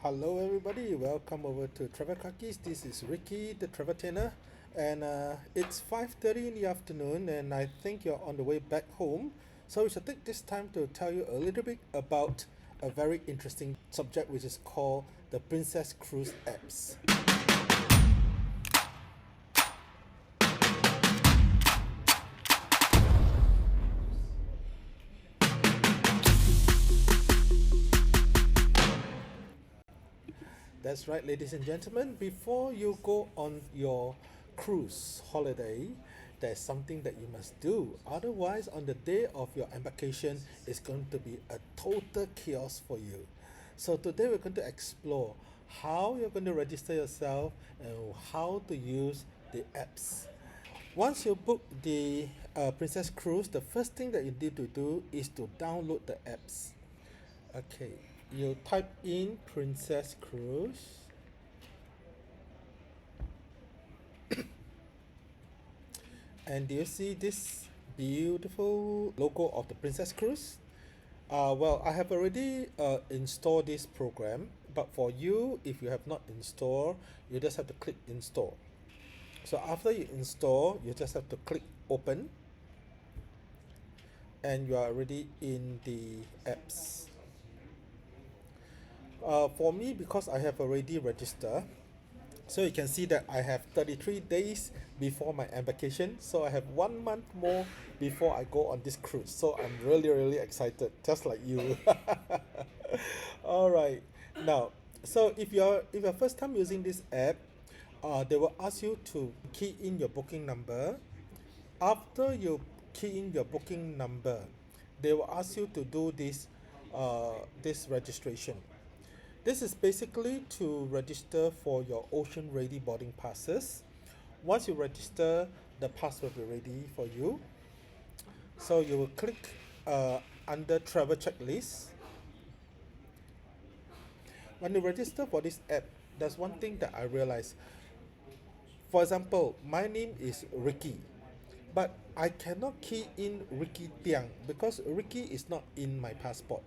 Hello everybody, welcome over to Travel Cookies. This is Ricky, the travel trainer, and it's 5:30 in the afternoon, and I think you're on the way back home. So we shall take this time to tell you a little bit about a very interesting subject, which is called the Princess Cruise apps. That's right, ladies and gentlemen. Before you go on your cruise holiday, there's something that you must do. Otherwise, on the day of your embarkation, it's going to be a total chaos for you. So, today we're going to explore how you're going to register yourself and how to use the apps. Once you book the Princess Cruise, the first thing that you need to do is to download the apps. Okay, you type in Princess Cruise, and do you see this beautiful logo of the Princess Cruise? Well, I have already installed this program, but for you, if you have not installed, you just have to click install. So after you install, you just have to click open, and you are already in the apps. For me, because I have already registered, so you can see that I have 33 days before my embarkation. So I have 1 month more before I go on this cruise. So I'm really excited, just like you. All right. Now, so if you're first time using this app, they will ask you to key in your booking number. After you key in your booking number, they will ask you to do this registration. This is basically to register for your OceanReady boarding passes. Once you register, the pass will be ready for you. So you will click under travel checklist. When you register for this app, there's one thing that I realized. For example, my name is Ricky, but I cannot key in Ricky Tiang because Ricky is not in my passport.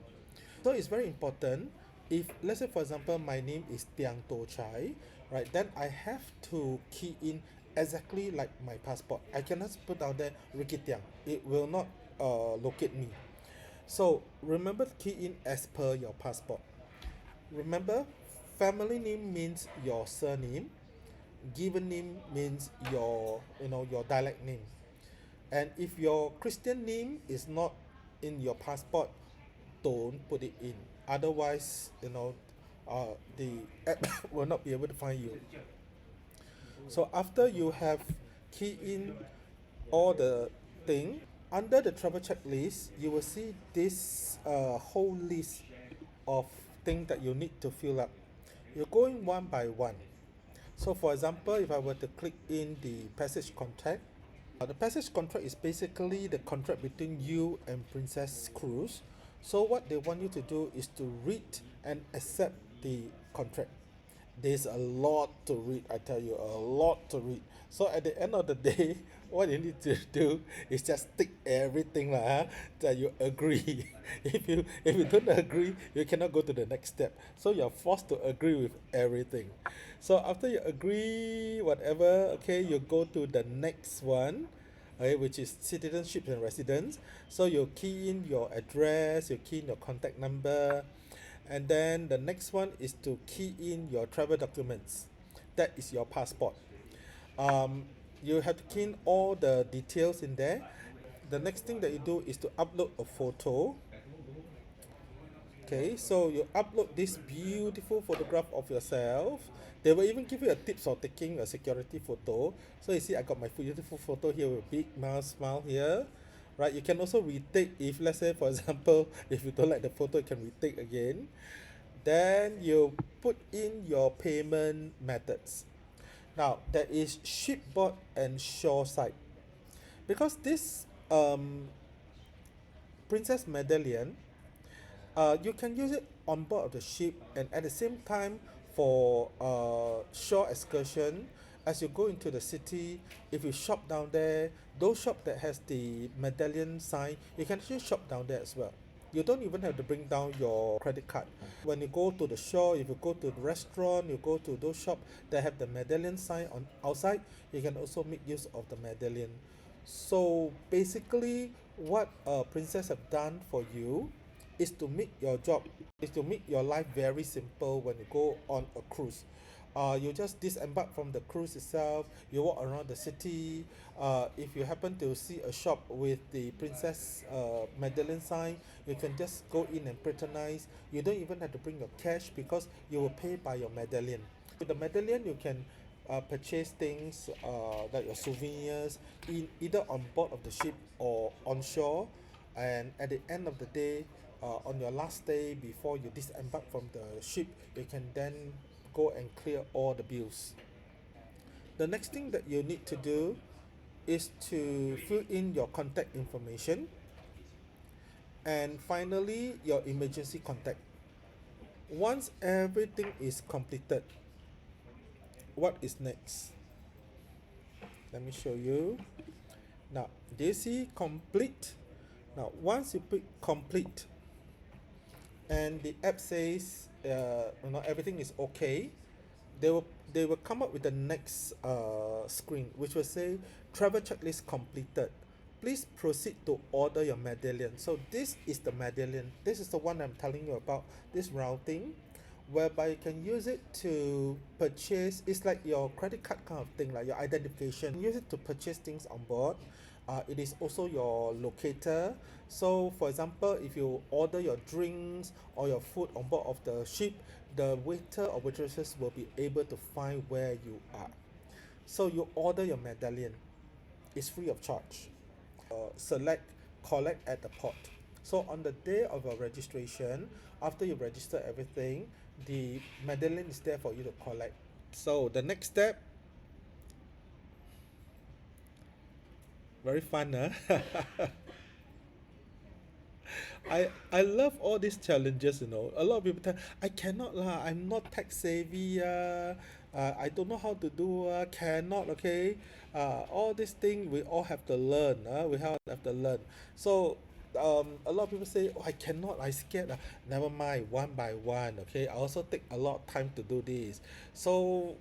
So it's very important. If let's say for example my name is Tiang To Chai, right? Then I have to key in exactly like my passport. I cannot put down there Ricky Tiang. It will not locate me. So remember to key in as per your passport. Remember, family name means your surname. Given name means your dialect name. And if your Christian name is not in your passport, don't put it in. Otherwise, the app will not be able to find you. So after you have key in all the thing under the travel checklist, you will see this whole list of things that you need to fill up. You're going one by one. So for example, if I were to click in the passage contract, the passage contract is basically the contract between you and Princess Cruise. So what they want you to do is to read and accept the contract. There's a lot to read, I tell you, a lot to read. So at the end of the day, what you need to do is just tick everything lah, that you agree. If you don't agree, you cannot go to the next step. So you're forced to agree with everything. So after you agree, whatever, okay, you go to the next one. Okay, which is citizenship and residence. So you key in your address, you key in your contact number, and then the next one is to key in your travel documents. That is your passport. Um, you have to key in all the details in there. The next thing that you do is to upload a photo. Okay, so you upload this beautiful photograph of yourself. They will even give you a tips for taking a security photo. So you see, I got my beautiful photo here with big mouth smile here. Right, you can also retake if, let's say, for example, if you don't like the photo, you can retake again. Then you put in your payment methods. Now, there is shipboard and shoreside. Because this Princess Medallion, you can use it on board of the ship and at the same time for shore excursion as you go into the city, if you shop down there, those shop that has the medallion sign, you can actually shop down there as well. You don't even have to bring down your credit card. When you go to the shop, if you go to the restaurant, you go to those shop that have the medallion sign on outside, you can also make use of the medallion. So basically, what Princess have done for you is to make your job, is to make your life very simple when you go on a cruise. You just disembark from the cruise itself, you walk around the city. If you happen to see a shop with the princess medallion sign, you can just go in and patronize. You don't even have to bring your cash because you will pay by your medallion. With the medallion, you can purchase things like your souvenirs in either on board of the ship or on shore. And at the end of the day, on your last day before you disembark from the ship, you can then go and clear all the bills. The next thing that you need to do is to fill in your contact information, and finally your emergency contact. Once everything is completed, what is next? Let me show you. Now, do you see complete? Now, once you pick complete and the app says everything is okay, they will come up with the next screen, which will say travel checklist completed. Please proceed to order your medallion. So this is the medallion. This is the one I'm telling you about. This routing, whereby you can use it to purchase. It's like your credit card kind of thing, like your identification. Use it to purchase things on board. It is also your locator. So for example, if you order your drinks or your food on board of the ship, the waiter or waitresses will be able to find where you are. So you order your medallion. It's free of charge. Select collect at the port. So on the day of your registration, after you register everything, the medallion is there for you to collect. So the next step, very fun, huh? I love all these challenges, you know. A lot of people tell I cannot lah, I'm not tech savvy, I don't know how to do, cannot, okay. All these things we all have to learn, we all have to learn. So a lot of people say, oh, I cannot, I scared. Never mind, one by one, okay. I also take a lot of time to do this. So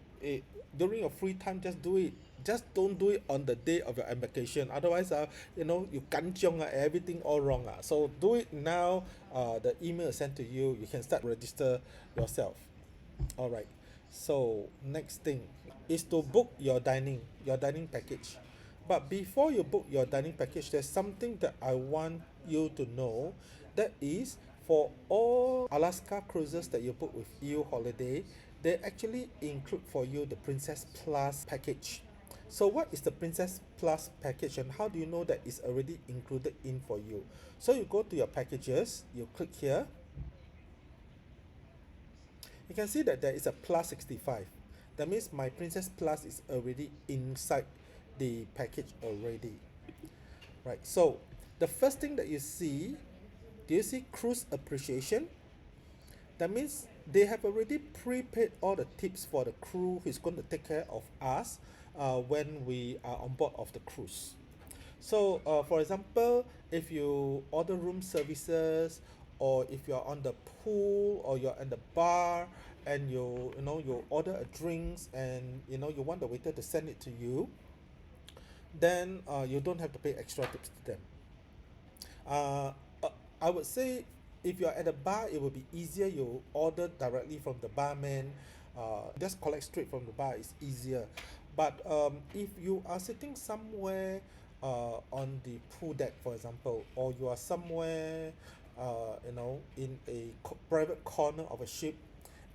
during your free time, just do it. Just don't do it on the day of your application. Otherwise, you kanchiong, everything all wrong. So do it now. The email is sent to you. You can start register yourself. All right. So next thing is to book your dining package. But before you book your dining package, there's something that I want you to know. That is, for all Alaska cruises that you book with EU Holiday, they actually include for you the Princess Plus package. So what is the Princess Plus package, and how do you know that it's already included in for you? So you go to your packages, you click here. You can see that there is a plus 65. That means my Princess Plus is already inside the package already. Right, so the first thing that you see, do you see cruise appreciation? That means they have already prepaid all the tips for the crew who's going to take care of us when we are on board of the cruise. So, for example, if you order room services, or if you're on the pool, or you're in the bar, and you order a drinks, and you want the waiter to send it to you, then you don't have to pay extra tips to them. Uh, uh, I would say if you're at a bar, it will be easier. You order directly from the barman. Just collect straight from the bar is easier. But if you are sitting somewhere on the pool deck, for example, or you are somewhere, in a private corner of a ship,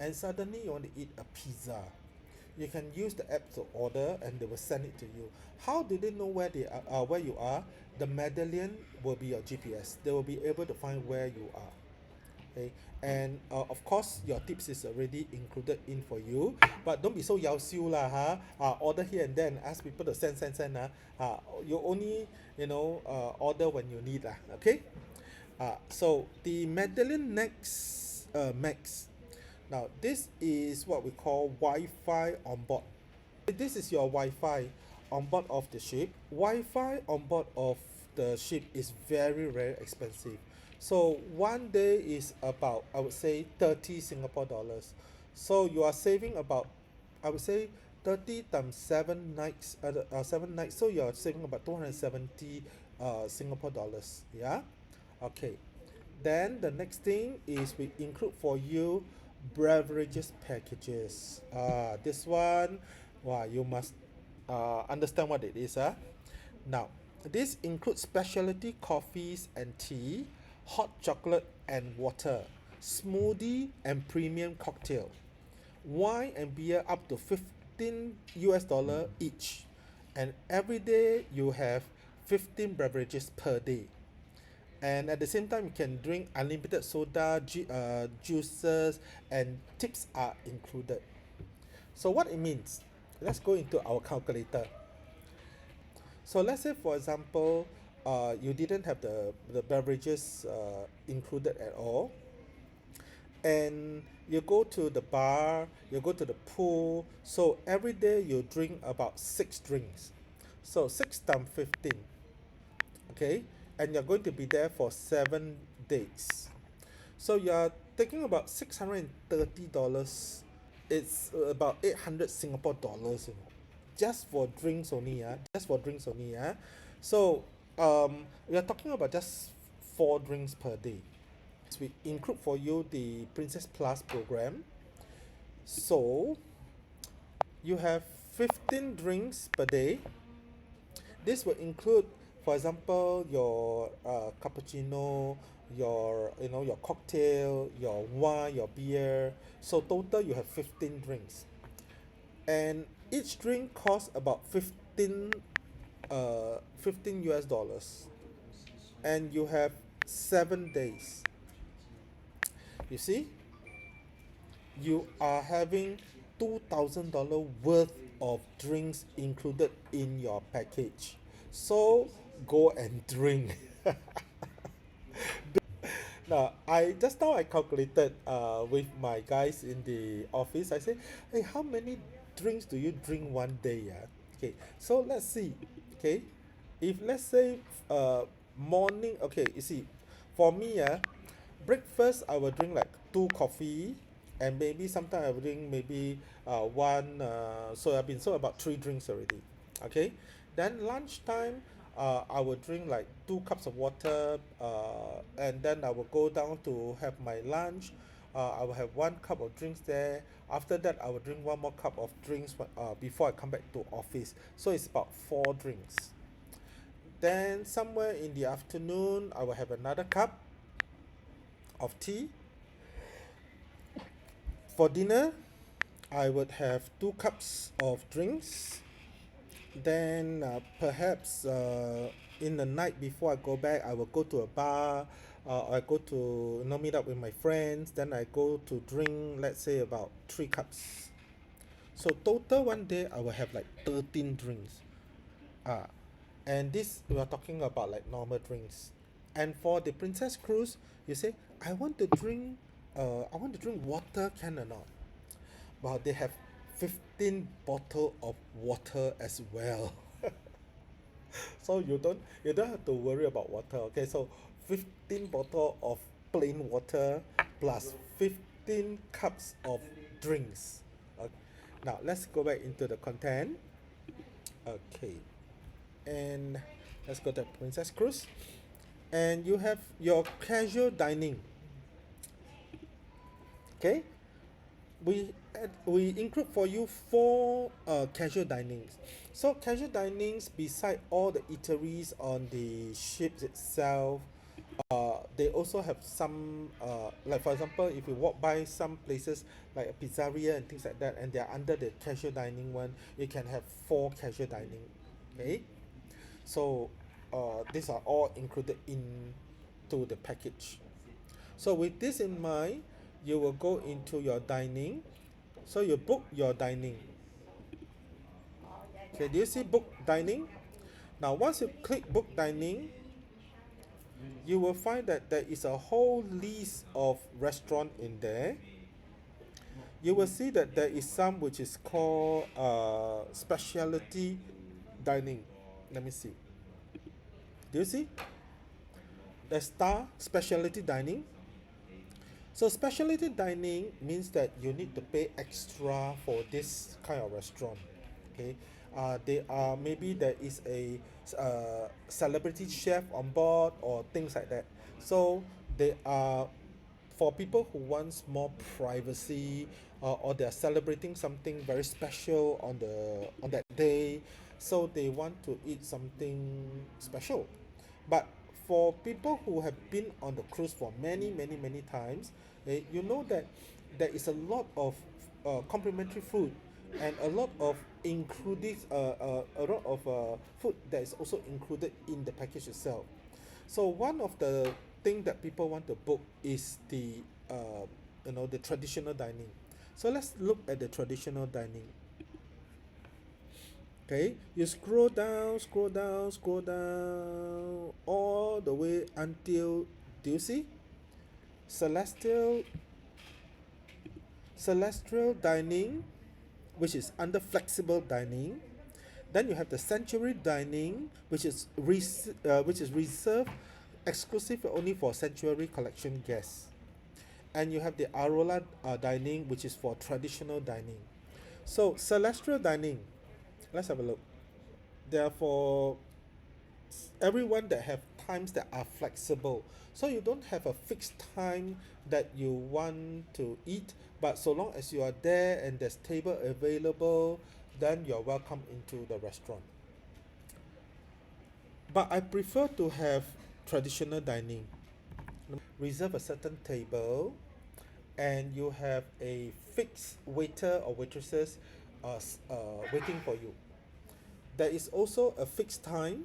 and suddenly you want to eat a pizza, you can use the app to order, and they will send it to you. How do they know where you are? The medallion will be your GPS. They will be able to find where you are. Okay, and of course your tips is already included in for you, but don't be so yao siu lah, order here and then ask people to send, you only order when you need lah, okay. So the medallion next max. Now this is what we call Wi-Fi on board. This is your Wi-Fi on board of the ship. Wi-Fi on board of the ship is very very expensive. So one day is about, I would say, 30 Singapore dollars. So you are saving about, I would say, 30 times 7 nights, 7 nights. So you are saving about 270 Singapore dollars. Yeah. Okay. Then the next thing is we include for you beverages packages. This one, wow, you must understand what it is. Now, this includes specialty coffees and tea, hot chocolate and water, smoothie and premium cocktail, wine and beer up to 15 US dollar each, and every day you have 15 beverages per day. And at the same time, you can drink unlimited soda, juices, and tips are included. So what it means, let's go into our calculator. So let's say, for example, you didn't have the beverages included at all, and you go to the bar, you go to the pool. So every day you drink about 6 drinks. So 6 times 15, okay? And you're going to be there for 7 days. So you're taking about $630. It's about 800 Singapore dollars, just for drinks only, just for drinks only, So we are talking about just 4 drinks per day. So we include for you the Princess Plus program. So you have 15 drinks per day. This will include, for example, your cappuccino, your your cocktail, your wine, your beer. So total you have 15 drinks, and each drink costs about 15 US dollars, and you have 7 days. You see, you are having $2,000 worth of drinks included in your package. So go and drink. Now, I calculated with my guys in the office. I said, hey, how many drinks do you drink one day? Yeah. Okay, so let's see. Okay, if let's say morning. Okay, you see, for me, breakfast I will drink like 2 coffee, and maybe sometimes I will drink maybe one soya bean. So about 3 drinks already. Okay, then lunchtime I will drink like 2 cups of water, and then I will go down to have my lunch. I will have 1 cup of drinks there. After that, I will drink one more cup of drinks before I come back to office. So it's about 4 drinks. Then somewhere in the afternoon, I will have another cup of tea. For dinner, I would have 2 cups of drinks. Then perhaps in the night before I go back, I will go to a bar. I go to meet up with my friends. Then I go to drink, let's say, about 3 cups. So total one day I will have like 13 drinks. Ah, and this we are talking about like normal drinks. And for the Princess Cruise, you say I want to drink water, can or not? Well, they have 15 bottle of water as well. So you don't have to worry about water. Okay, so 15 bottle of plain water plus 15 cups of drinks. Okay. Now let's go back into the content. Okay, and let's go to Princess Cruise. And you have your casual dining. Okay, we include for you 4 casual dinings. So casual dinings, beside all the eateries on the ships itself, they also have some like for example, if you walk by some places like a pizzeria and things like that, and they are under the casual dining one, you can have 4 casual dining. Okay, so these are all included into the package. So with this in mind, you will go into your dining. So you book your dining. Okay, do you see book dining? Now once you click book dining, you will find that there is a whole list of restaurant in there. you will see that there is some which is called specialty dining. Let me see. Do you see the star specialty dining? So specialty dining means that you need to pay extra for this kind of restaurant. Okay, they are maybe there is a celebrity chef on board or things like that. So they are for people who wants more privacy, or they are celebrating something very special on that day. So they want to eat something special. But for people who have been on the cruise for many times, you know that there is a lot of complimentary food and a lot of included a lot of food that is also included in the package itself. So one of the thing that people want to book is the the traditional dining. So let's look at the traditional dining. Okay, you scroll down all the way until, do you see celestial celestial dining, which is under flexible dining. Then you have the sanctuary dining, which is reserved exclusive only for sanctuary collection guests. And you have the arola dining, which is for traditional dining. So celestial dining, let's have a look. Therefore, everyone that have times that are flexible, so you don't have a fixed time that you want to eat, but so long as you are there and there's table available, then you're welcome into the restaurant. But I prefer to have traditional dining. Reserve a certain table and you have a fixed waiter or waitresses waiting for you. There is also a fixed time,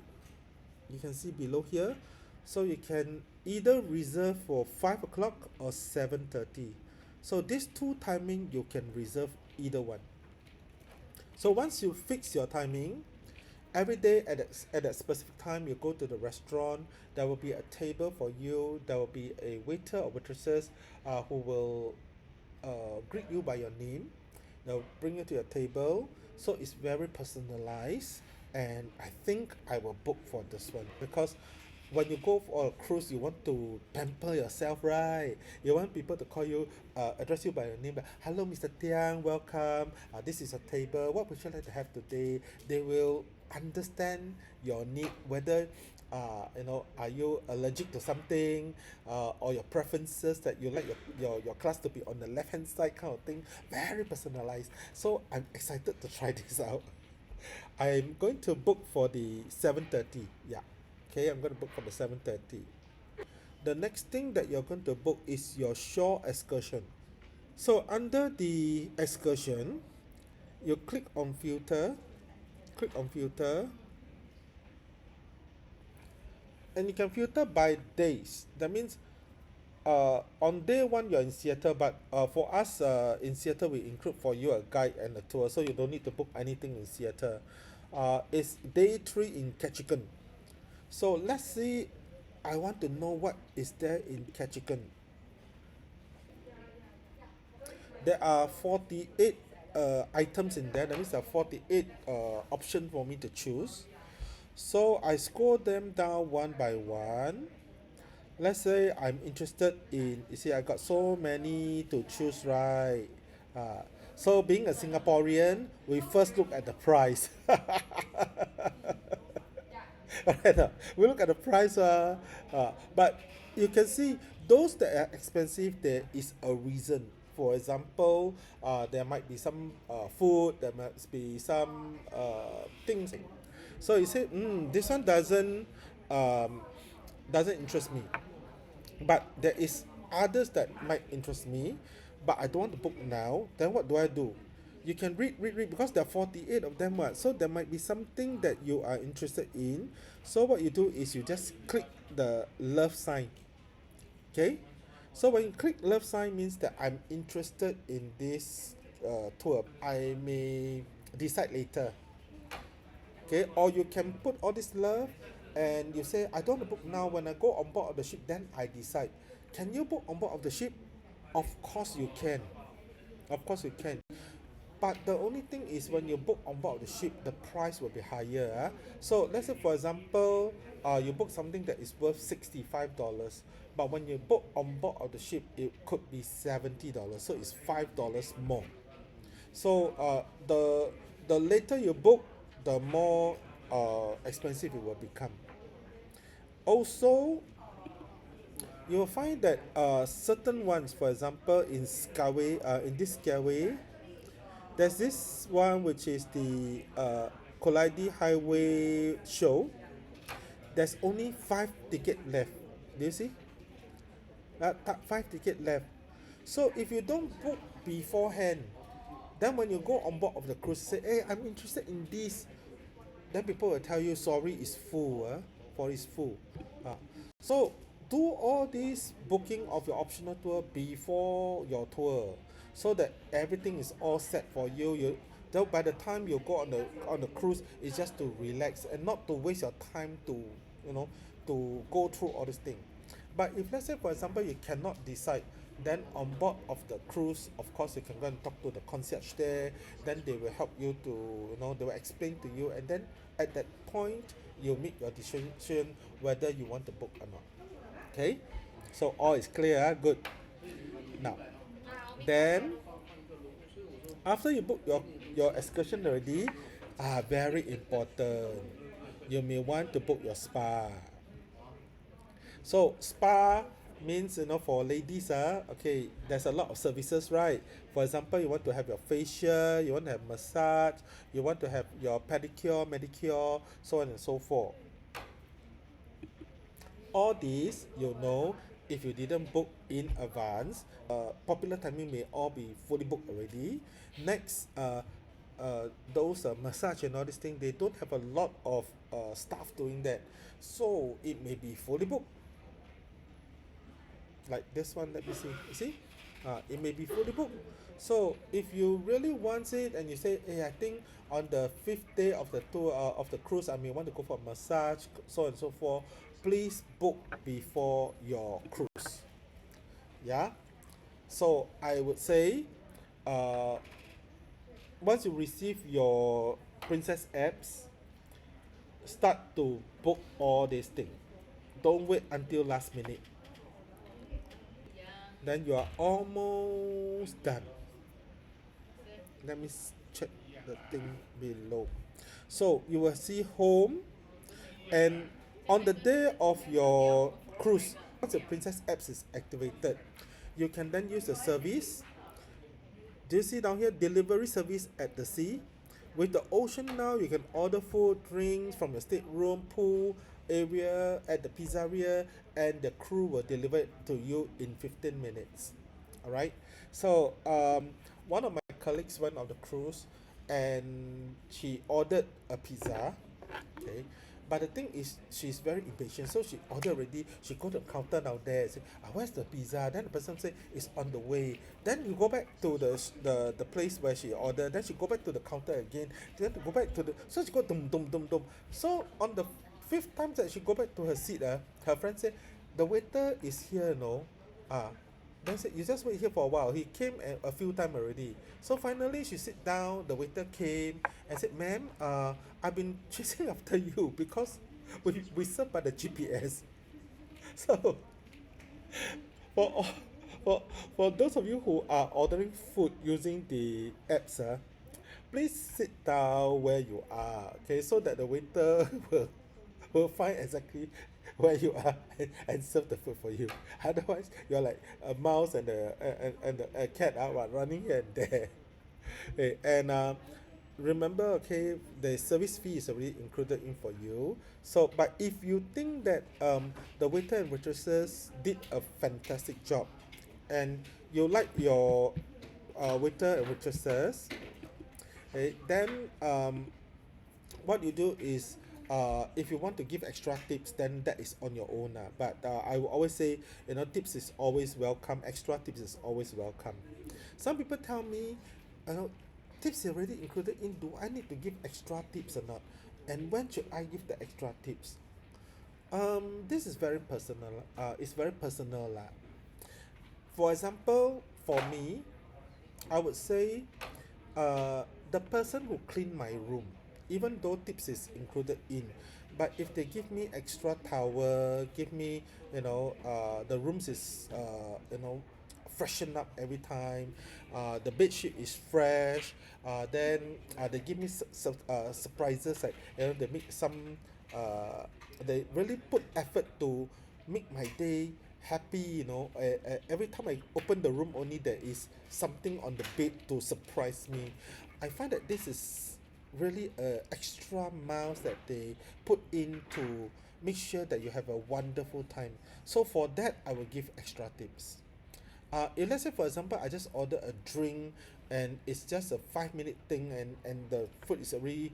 you can see below here. So you can either reserve for 5 o'clock or 7:30. So these two timing you can reserve either one. So once you fix your timing, every day at that specific time you go to the restaurant, there will be a table for you, there will be a waiter or waitresses who will greet you by your name. They'll bring you to your table. So it's very personalized, and I think I will book for this one because when you go for a cruise, you want to pamper yourself, right? You want people to call you, address you by your name. Hello, Mr. Tiang, welcome. This is a table. What would you like to have today? They will understand your need, whether are you allergic to something, or your preferences that you like your class to be on the left hand side kind of thing. Very personalized. So I'm excited to try this out. I'm going to book for the 7:30. Yeah. Okay, I'm going to book for the 7:30. The next thing that you're going to book is your shore excursion. So under the excursion, you click on filter, and you can filter by days. That means on day one you're in Seattle, but for us in Seattle we include for you a guide and a tour, so you don't need to book anything in Seattle. It's day 3 in Ketchikan. So let's see, I want to know what is there in Ketchikan. There are 48 items in there. That means there are 48 options for me to choose. So I scroll them down one by one. Let's say I'm interested in, you see, I got so many to choose, right? So being a Singaporean, we first look at the price. Alright, we look at the price, but you can see those that are expensive, there is a reason. For example, there might be some food, there might be some things. So you say, this one doesn't interest me, but there is others that might interest me, but I don't want to book now. Then what do? You can read because there are 48 of them. So there might be something that you are interested in. So what you do is you just click the love sign. Okay, so when you click love sign means that I'm interested in this tour. I may decide later. Okay, or you can put all this love and you say I don't want to book now. When I go on board of the ship, then I decide. Can you book on board of the ship? Of course you can. Of course you can. But the only thing is when you book on board the ship, the price will be higher. So let's say for example, you book something that is worth $65, but when you book on board of the ship, it could be $70. So it's $5 more. So the later you book, the more expensive it will become. Also, you will find that certain ones, for example, in Skyway, in this Skyway, there's this one which is the Collidi Highway show. There's only 5 tickets left. Do you see? 5 tickets left. So if you don't book beforehand, then when you go on board of the cruise, say, "Hey, I'm interested in this," then people will tell you, "Sorry, it's full. For it's full." Uh, so do all this booking of your optional tour before your tour, so that everything is all set for you. Then by the time you go on the cruise, it's just to relax and not to waste your time to you know to go through all this thing. But if let's say for example you cannot decide, then on board of the cruise, of course you can go and talk to the concierge there. Then they will help you to they will explain to you, and then at that point you make your decision whether you want to book or not. Okay, so all is clear. Good. Now, then after you book your excursion already, very important. You may want to book your spa. So spa means for ladies, okay, there's a lot of services, right? For example, you want to have your facial, you want to have massage, you want to have your pedicure, manicure, so on and so forth. All these if you didn't book in advance, popular timing may all be fully booked already. Next, those massage and all these things, they don't have a lot of staff doing that, so it may be fully booked. Like this one, let me see. You see, it may be fully booked. So if you really want it and you say, "Hey, I think on the 5th day of the tour of the cruise, I may want to go for a massage, so on and so forth," please book before your cruise. Yeah. So I would say, uh, once you receive your Princess apps, start to book all these things. Don't wait until last minute. Then you are almost done. Let me check the thing below. So you will see home, and on the day of your cruise, once the Princess apps is activated, you can then use the service. Do you see down here, delivery service at the sea? With the ocean now, you can order food, drinks from your stateroom, pool area, at the pizzeria, and the crew will deliver it to you in 15 minutes. All right. So one of my colleagues went on the cruise, and she ordered a pizza. Okay. But the thing is, she's very impatient. So she ordered already. She go to the counter down there and say, "Where's the pizza?" Then the person say, "It's on the way." Then you go back to the place where she ordered. Then she go back to the counter again. Then to go back to the so she go dum dum dum dum. So on the fifth time that she go back to her seat, her friend said, "The waiter is here, no?" Ah, then said, "You just wait here for a while. He came a few times already." So finally she sit down, the waiter came and said, "Ma'am, I've been chasing after you because we serve by the GPS." So for all- for those of you who are ordering food using the apps, please sit down where you are, okay, so that the waiter will find exactly where you are and serve the food for you. Otherwise, you're like a mouse and a cat running here and there. Okay, and remember, okay, the service fee is already included in for you. So, but if you think that the waiter and waitresses did a fantastic job, and you like your waiter and waitresses, okay, then what you do is, if you want to give extra tips, then that is on your own. But I will always say, tips is always welcome. Extra tips is always welcome. Some people tell me, tips are already included in. Do I need to give extra tips or not? And when should I give the extra tips? This is very personal. It's very personal, lah. For example, for me, I would say the person who clean my room, even though tips is included in, but if they give me extra towel, give me, the rooms is, freshen up every time, the bed sheet is fresh, then they give me surprises, like, they make some, they really put effort to make my day happy, every time I open the room, only there is something on the bed to surprise me. I find that this is really extra miles that they put in to make sure that you have a wonderful time. So for that, I will give extra tips. If let's say, for example, I just order a drink and it's just a 5 minute thing, and the food is already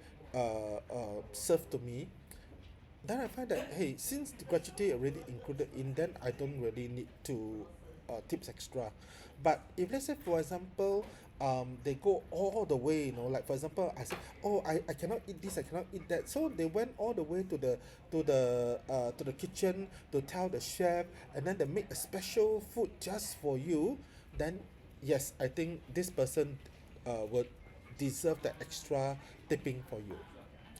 served to me, then I find that, hey, since the gratuity already included in, then I don't really need to tips extra. But if let's say, for example, they go all the way, like for example, I said, oh, I cannot eat this, I cannot eat that, so they went all the way to the kitchen to tell the chef, and then they make a special food just for you. Then yes, I think this person would deserve the extra tipping for you.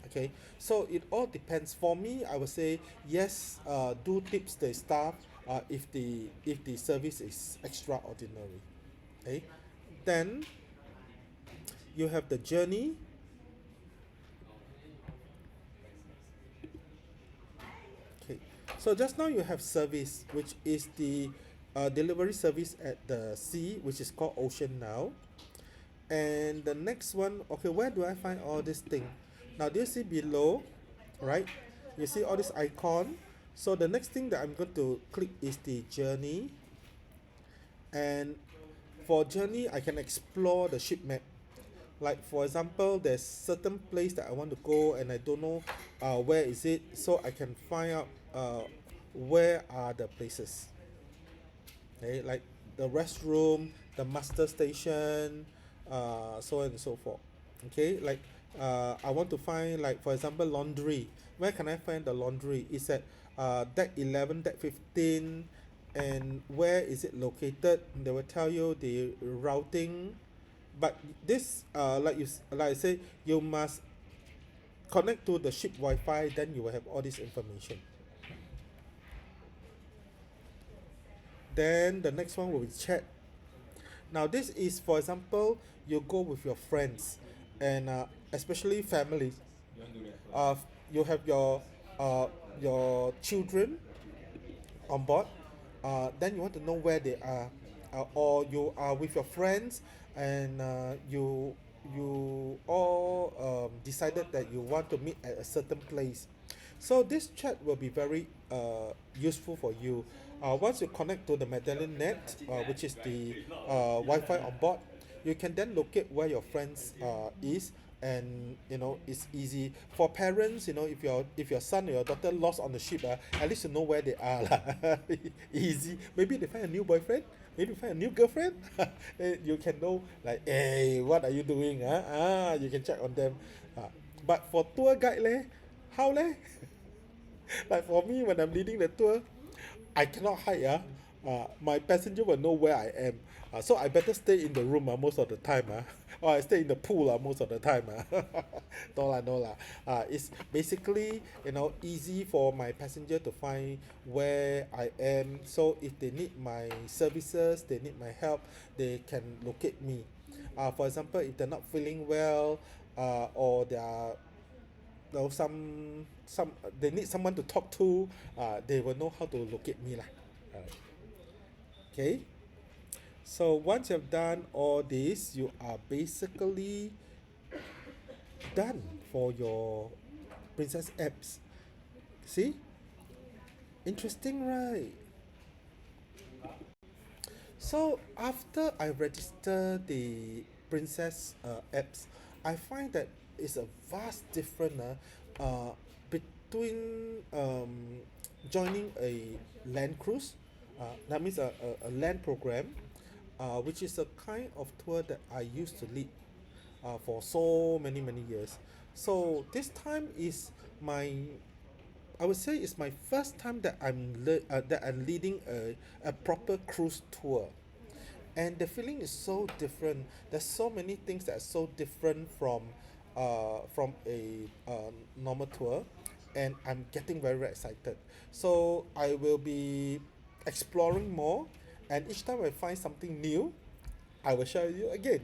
Okay, so it all depends. For me, I would say yes, do tips the staff if the service is extraordinary. Okay, then you have the journey. Okay, so just now you have service, which is the delivery service at the sea, which is called Ocean now. And the next one, okay, where do I find all this thing? Now, do you see below, right? You see all this icon. So the next thing that I'm going to click is the journey. And for journey, I can explore the ship map. Like for example, there's certain place that I want to go and I don't know where is it, so I can find out where are the places. Okay, like the restroom, the master station, so on and so forth. Okay, like I want to find, like for example, laundry. Where can I find the laundry? It's at deck 11, deck 15, and where is it located? They will tell you the routing. But this, like I say, you must connect to the ship Wi-Fi. Then you will have all this information. Then the next one will be chat. Now this is, for example, you go with your friends, and especially families. Uh, you have your children on board. Then you want to know where they are, or you are with your friends, and you all decided that you want to meet at a certain place. So this chat will be very useful for you. Once you connect to the Medallion net, which is the Wi-Fi on board, you can then locate where your friends is, and it's easy for parents. If your son or your daughter lost on the ship, at least you know where they are lah. Easy. Maybe they find a new boyfriend, maybe find a new girlfriend. You can know, like, hey, what are you doing, you can check on them. But for tour guide leh, how leh? Like for me, when I'm leading the tour, I cannot hide. My passenger will know where I am. So I better stay in the room most of the time. Or I stay in the pool most of the time. No lah, no lah. It's basically easy for my passenger to find where I am. So if they need my services, they need my help, they can locate me. For example, if they're not feeling well, or they are some they need someone to talk to, they will know how to locate me lah. Alright. Okay, so once you've done all this, you are basically done for your princess apps. See, interesting, right? So after I register the princess apps, I find that it's a vast difference between joining a land cruise. That means a land program, which is a kind of tour that I used to lead for so many years. So this time is my, I would say it's my first time that I'm leading a proper cruise tour. and the feeling is so different. There's so many things that are so different from a normal tour, and I'm getting very, very excited. So I will be exploring more, and each time I find something new, I will share with you again.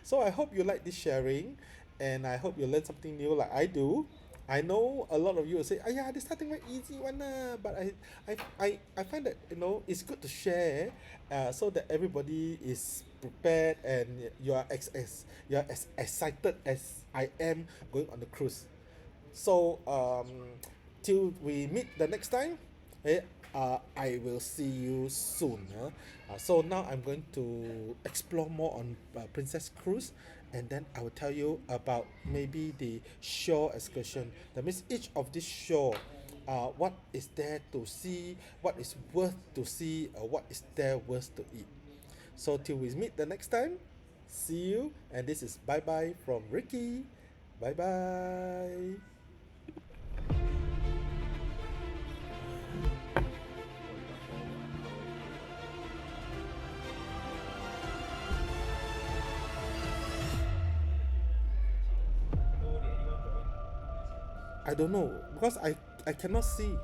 So I hope you like this sharing, and I hope you learn something new like I do. I know a lot of you will say, "Ah, yeah, this starting very easy one but I find that it's good to share, so that everybody is prepared and you are as excited as I am going on the cruise. So till we meet the next time, eh, I will see you soon. So now I'm going to explore more on Princess Cruise, and then I will tell you about maybe the shore excursion. That means each of this shore, what is there to see, what is worth to see, or what is there worth to eat. So till we meet the next time, see you. And this is bye bye from Ricky. Bye bye. I don't know because I cannot see.